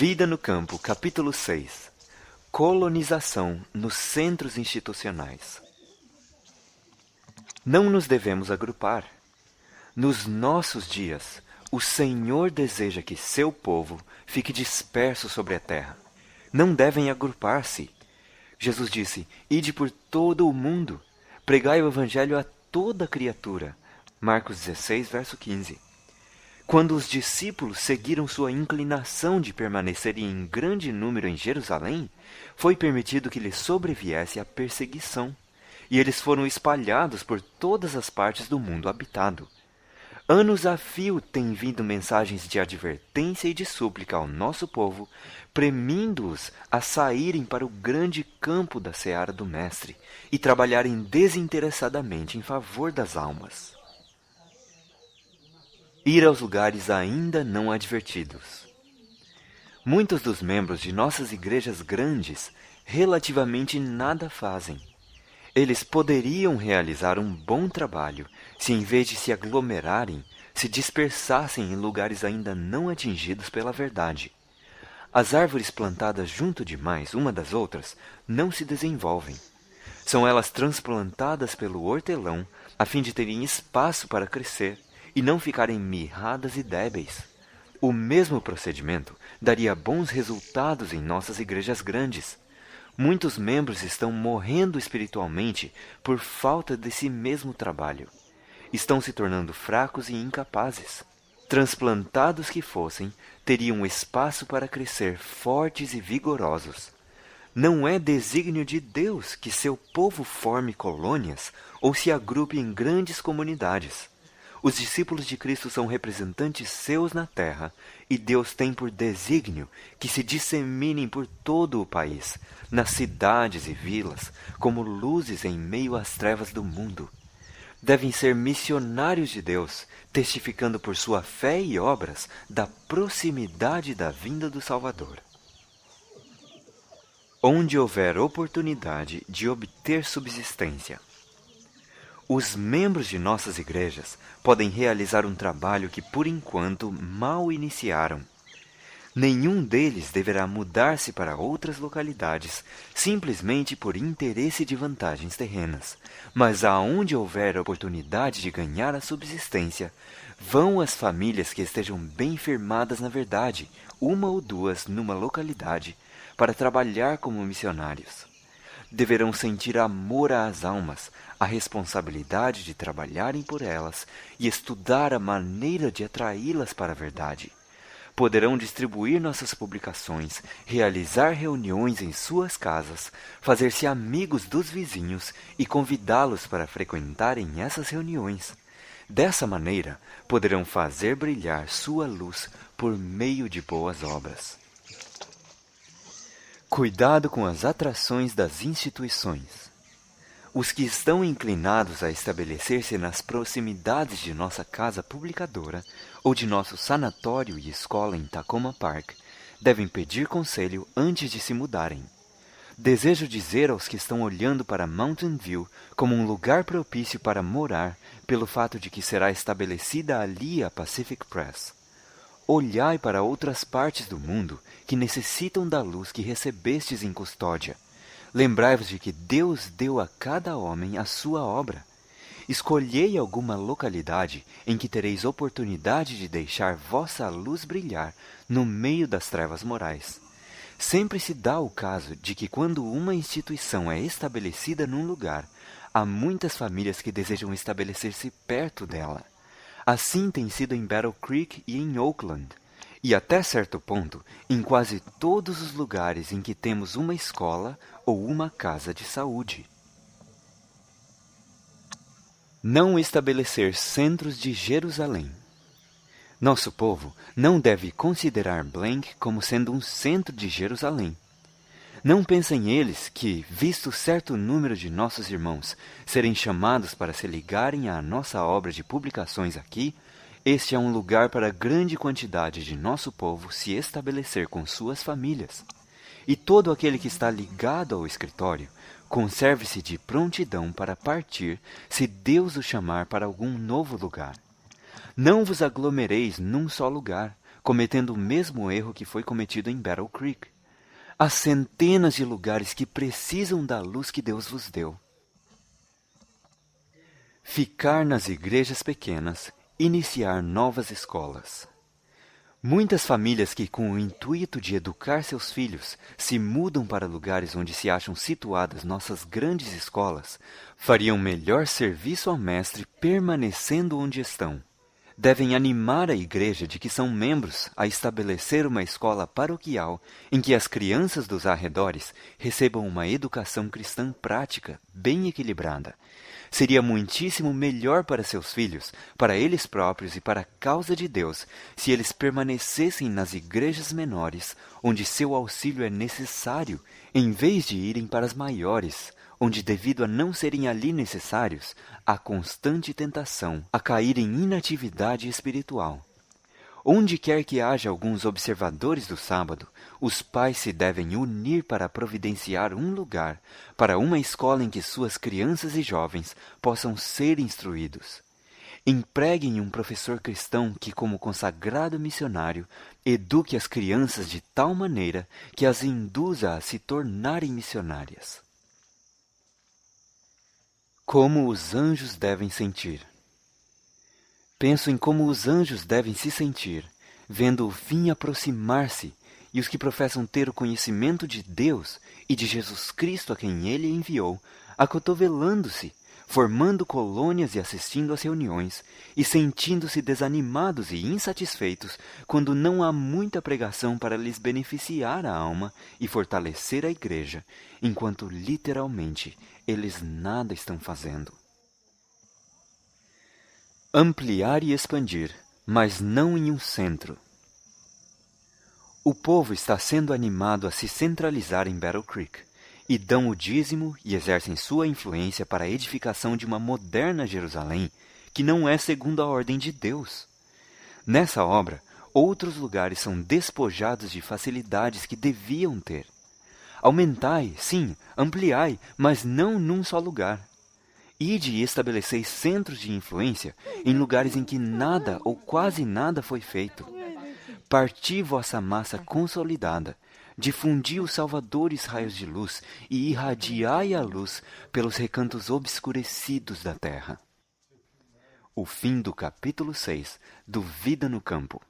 Vida no Campo, capítulo 6. Colonização nos centros institucionais. Não nos devemos agrupar. Nos nossos dias, o Senhor deseja que seu povo fique disperso sobre a terra. Não devem agrupar-se. Jesus disse: Ide por todo o mundo, pregai o evangelho a toda criatura. Marcos 16, verso 15. Quando os discípulos seguiram sua inclinação de permanecerem em grande número em Jerusalém, foi permitido que lhes sobreviesse a perseguição, e eles foram espalhados por todas as partes do mundo habitado. Anos a fio têm vindo mensagens de advertência e de súplica ao nosso povo, premindo-os a saírem para o grande campo da seara do Mestre e trabalharem desinteressadamente em favor das almas. Ir aos lugares ainda não advertidos. Muitos dos membros de nossas igrejas grandes relativamente nada fazem. Eles poderiam realizar um bom trabalho se, em vez de se aglomerarem, se dispersassem em lugares ainda não atingidos pela verdade. As árvores plantadas junto demais uma das outras não se desenvolvem. São elas transplantadas pelo hortelão a fim de terem espaço para crescer e não ficarem mirradas e débeis. O mesmo procedimento daria bons resultados em nossas igrejas grandes. Muitos membros estão morrendo espiritualmente por falta desse mesmo trabalho. Estão se tornando fracos e incapazes. Transplantados que fossem, teriam espaço para crescer fortes e vigorosos. Não é desígnio de Deus que seu povo forme colônias ou se agrupe em grandes comunidades. Os discípulos de Cristo são representantes seus na terra, e Deus tem por desígnio que se disseminem por todo o país, nas cidades e vilas, como luzes em meio às trevas do mundo. Devem ser missionários de Deus, testificando por sua fé e obras da proximidade da vinda do Salvador. Onde houver oportunidade de obter subsistência. Os membros de nossas igrejas podem realizar um trabalho que, por enquanto, mal iniciaram. Nenhum deles deverá mudar-se para outras localidades simplesmente por interesse de vantagens terrenas, mas aonde houver oportunidade de ganhar a subsistência, vão as famílias que estejam bem firmadas na verdade, uma ou duas numa localidade, para trabalhar como missionários. Deverão sentir amor às almas, a responsabilidade de trabalharem por elas e estudar a maneira de atraí-las para a verdade. Poderão distribuir nossas publicações, realizar reuniões em suas casas, fazer-se amigos dos vizinhos e convidá-los para frequentarem essas reuniões. Dessa maneira, poderão fazer brilhar sua luz por meio de boas obras. Cuidado com as atrações das instituições. Os que estão inclinados a estabelecer-se nas proximidades de nossa casa publicadora ou de nosso sanatório e escola em Takoma Park devem pedir conselho antes de se mudarem. Desejo dizer aos que estão olhando para Mountain View como um lugar propício para morar pelo fato de que será estabelecida ali a Pacific Press. Olhai para outras partes do mundo que necessitam da luz que recebestes em custódia. Lembrai-vos de que Deus deu a cada homem a sua obra. Escolhei alguma localidade em que tereis oportunidade de deixar vossa luz brilhar no meio das trevas morais. Sempre se dá o caso de que quando uma instituição é estabelecida num lugar, há muitas famílias que desejam estabelecer-se perto dela. Assim tem sido em Battle Creek e em Oakland, e até certo ponto, em quase todos os lugares em que temos uma escola ou uma casa de saúde. Não estabelecer centros de Jerusalém. Nosso povo não deve considerar Blank como sendo um centro de Jerusalém. Não pensem eles que, visto certo número de nossos irmãos serem chamados para se ligarem à nossa obra de publicações aqui, este é um lugar para grande quantidade de nosso povo se estabelecer com suas famílias. E todo aquele que está ligado ao escritório, conserve-se de prontidão para partir se Deus o chamar para algum novo lugar. Não vos aglomereis num só lugar, cometendo o mesmo erro que foi cometido em Battle Creek. Há centenas de lugares que precisam da luz que Deus vos deu. Ficar nas igrejas pequenas, iniciar novas escolas. Muitas famílias que, com o intuito de educar seus filhos, se mudam para lugares onde se acham situadas nossas grandes escolas, fariam melhor serviço ao Mestre permanecendo onde estão. Devem animar a igreja de que são membros a estabelecer uma escola paroquial em que as crianças dos arredores recebam uma educação cristã prática, bem equilibrada. Seria muitíssimo melhor para seus filhos, para eles próprios e para a causa de Deus, se eles permanecessem nas igrejas menores, onde seu auxílio é necessário, em vez de irem para as maiores, onde, devido a não serem ali necessários, há constante tentação a cair em inatividade espiritual. Onde quer que haja alguns observadores do sábado, os pais se devem unir para providenciar um lugar para uma escola em que suas crianças e jovens possam ser instruídos. Empreguem um professor cristão que, como consagrado missionário, eduque as crianças de tal maneira que as induza a se tornarem missionárias. Como os anjos devem sentir. Penso em como os anjos devem se sentir, vendo o fim aproximar-se, e os que professam ter o conhecimento de Deus e de Jesus Cristo a quem Ele enviou, acotovelando-se, formando colônias e assistindo às reuniões, e sentindo-se desanimados e insatisfeitos quando não há muita pregação para lhes beneficiar a alma e fortalecer a igreja, enquanto literalmente eles nada estão fazendo. Ampliar e expandir, mas não em um centro. O povo está sendo animado a se centralizar em Battle Creek, e dão o dízimo e exercem sua influência para a edificação de uma moderna Jerusalém, que não é segundo a ordem de Deus. Nessa obra, outros lugares são despojados de facilidades que deviam ter. Aumentai, sim, ampliai, mas não num só lugar. Ide e estabeleceis centros de influência em lugares em que nada ou quase nada foi feito. Parti vossa massa consolidada, difundi os salvadores raios de luz e irradiai a luz pelos recantos obscurecidos da terra. O fim do capítulo 6 do Vida no Campo.